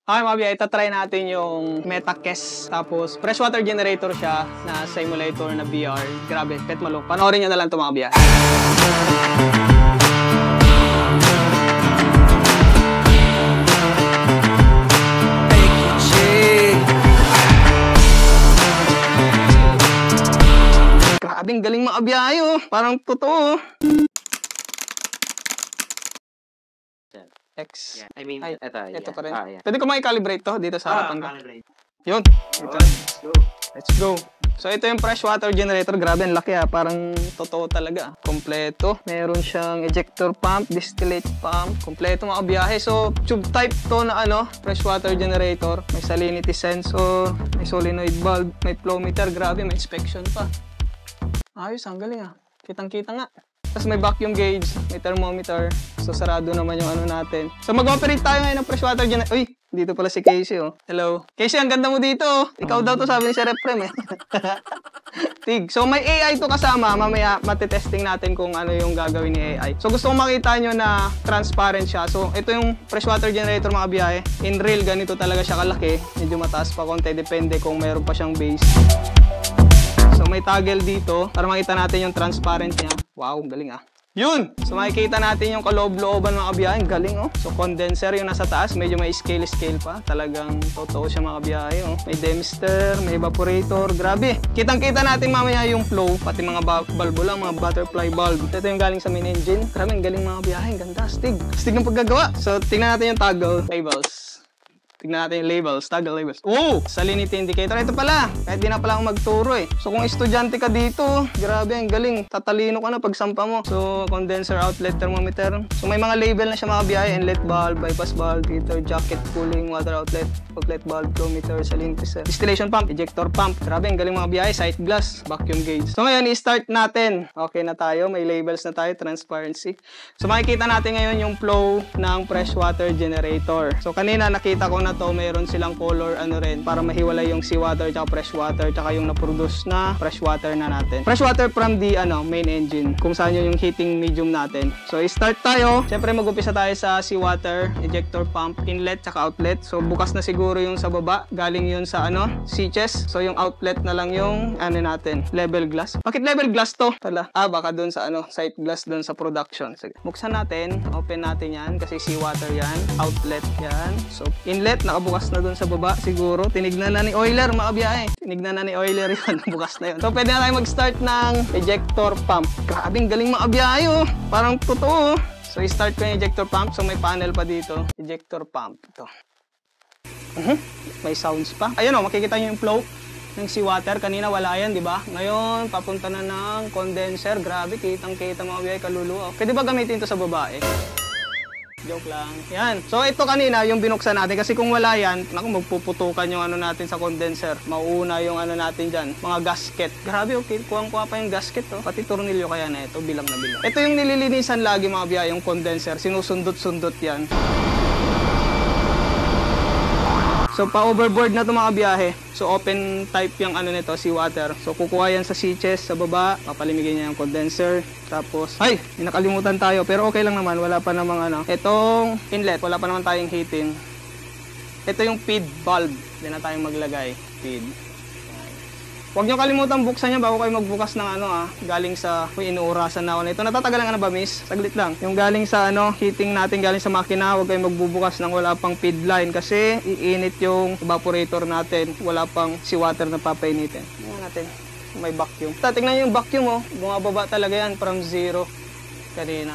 Okay mga biya, itatry natin yung MetaQuest. Tapos freshwater generator siya na simulator na VR. Grabe, pet malo. Panoorin nyo na lang ito mga biya. Grabing galing mga biyahe, parang totoo. X. Yeah. I mean, Ay, ito pa rin. Yeah. Pwede ko makikalibrate to dito sa harapan ko. Yun. Ito. Let's go. Let's go. So ito yung freshwater generator. Grabe, ang laki Parang totoo talaga. Kompleto. Meron siyang ejector pump, distillate pump. Kompleto mga biyahe. So tube type to na freshwater generator. May salinity sensor, may solenoid bulb, may flow meter. Grabe, may inspection pa. Ayos, ang galing Kitang-kita nga. Tapos may vacuum gauge, may thermometer. So sarado naman yung natin. So mag-operate tayo ngayon ng freshwater generator. Uy, dito pala si Casey Hello. Casey, ang ganda mo dito Ikaw daw to sabi ni Sir Efrem Tig. So may AI to kasama. Mamaya matitesting natin kung ano yung gagawin ni AI. So gusto kong makita nyo na transparent siya. So ito yung freshwater generator mga biyahe. In real, ganito talaga siya kalaki. Medyo mataas pa konti. Depende kung mayroon pa siyang base. So may toggle dito para makita natin yung transparent niya. Wow, galing Yun! So makikita natin yung kaloob-looban mga biyahe. Galing So condenser yung nasa taas. Medyo may scale pa. Talagang totoo siya mga biyahe May demister, may evaporator. Grabe! Kitang-kita natin mamaya yung flow. Pati mga bulbo lang, mga butterfly bulb. Ito yung galing sa main engine. Grabe, galing mga biyahe. Ganda, astig. Astig ng paggagawa. So tingnan natin yung toggle labels. Tignan natin yung labels, toggle labels. Oh! Salinity indicator. Ito pala. Kahit di na pala akong magturo So kung estudyante ka dito, grabe, ang galing. Tatalino ka na pag sampa mo. So condenser, outlet, thermometer. So may mga label na siya mga biyahe. Inlet valve, bypass valve, heater, jacket, cooling, water outlet, outlet valve, flow meter, salinity set, distillation pump, ejector pump. Grabe, ang galing mga biyahe. Sight glass, vacuum gauge. So ngayon, i-start natin. Okay na tayo. May labels na tayo. Transparency. So makikita natin ngayon yung flow ng freshwater generator. So kanina nakita ko na mayroon silang color para mahiwalay yung seawater at freshwater tsaka yung na-produce na freshwater na natin. Freshwater from the main engine kung saan yung heating medium natin. So i-start tayo. Siyempre mag-umpisa tayo sa seawater, ejector pump, inlet tsaka outlet. So bukas na siguro yung sa baba. Galing yun sa C-chest. So yung outlet na lang yung natin, level glass. Bakit level glass to? Pala. Baka dun sa sight glass dun sa production. Sige. Buksan natin. Open natin yan kasi seawater yan. Outlet yan. So inlet nakabukas na dun sa baba siguro. Tinignan na ni Euler mga biyahe. Tinignan na ni Euler yun. Bukas na yun. So pwede na tayo mag-start ng ejector pump. Grabing galing mga biyahe Parang totoo So i-start ko yung ejector pump. So may panel pa dito. Ejector pump. Ito. May sounds pa. Ayun makikita nyo yung flow ng seawater. Kanina wala yan, di ba? Ngayon, papunta na ng condenser. Grabe, kitang-kita mga biyahe kaluluwa. Pwede ba gamitin ito sa babae? Joke lang. Yan. So ito kanina yung binuksan natin kasi kung wala yan, magpuputukan yung natin sa condenser. Mauuna yung natin dyan. Mga gasket. Grabe kuwang-kuha pa yung gasket Pati tornilyo kaya na ito. Bilang na bilang. Ito yung nililinisan lagi mga biya, yung condenser. Sinusundot-sundot yan. So pa-overboard na ito mga biyahe. So open type yung nito, seawater. So kukuha yan sa C-chest sa baba, papalimigin niya yung condenser. Tapos, ay, nakalimutan tayo. Pero okay lang naman, wala pa namang Itong inlet, wala pa naman tayong heating. Ito yung feed valve. Hindi na tayong maglagay. Feed. Huwag nyo kalimutan buksan niya bago kayo magbukas ng galing sa inuurasan na nito. Natatagalan ba miss? Saglit lang. Yung galing sa heating natin, galing sa makina, huwag kayo magbubukas ng wala pang feed line kasi iinit yung evaporator natin. Wala pang seawater na papainitin. Tingnan natin. May vacuum. Tingnan nyo yung vacuum bumababa talaga yan from 0 kanina.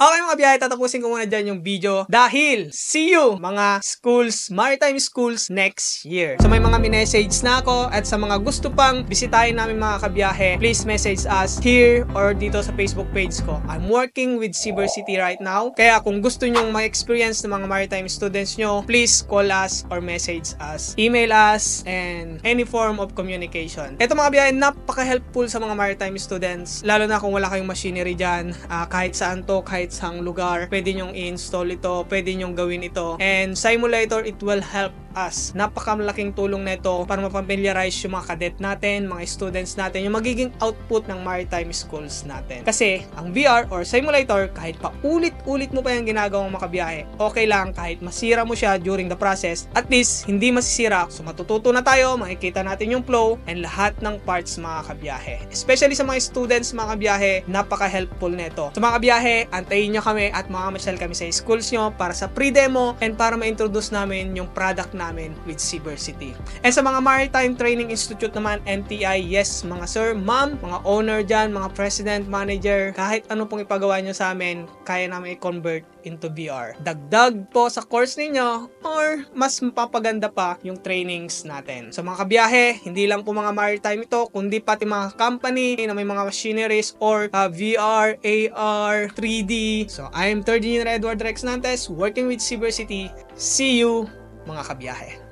Okay mga biyahe, tatapusin ko muna dyan yung video dahil see you mga schools, maritime schools next year. So may mga minessage na ako at sa mga gusto pang bisitahin namin mga kabiyahe, please message us here or dito sa Facebook page ko. I'm working with Cebu City right now. Kaya kung gusto nyong ma-experience ng mga maritime students nyo, please call us or message us. Email us and any form of communication. Ito mga biyahe, napaka-helpful sa mga maritime students. Lalo na kung wala kayong machinery dyan, kahit saan to, kahit saang lugar, pwede nyong i-install ito, pwede nyong gawin ito. And simulator, it will help us. Napakamalaking tulong nito para mapamiliarize yung mga cadet natin, mga students natin, yung magiging output ng maritime schools natin. Kasi ang VR or simulator, kahit pa ulit-ulit mo pa yung ginagawang makabiyahe, okay lang kahit masira mo siya during the process, at least hindi masisira. So matututo na tayo, makikita natin yung flow and lahat ng parts mga kabiyahe. Especially sa mga students mga kabiyahe, napaka-helpful nito. Sa mga kabiyahe, antayin nyo kami at makamasyal kami sa schools nyo para sa pre-demo and para ma-introduce namin yung product namin with Cybersity. And sa mga Maritime Training Institute naman, MTI, yes mga sir, ma'am, mga owner dyan, mga president, manager, kahit ano pong ipagawa nyo sa amin, kaya namin i-convert into VR. Dagdag po sa course ninyo or mas mapapaganda pa yung trainings natin. So mga kabiyahe, hindi lang po mga maritime ito, kundi pati mga company na may mga machineries or VR, AR, 3D. So I'm 3rd Year Edward Rex Nantes working with Cybersity. See you mga kabiyahe.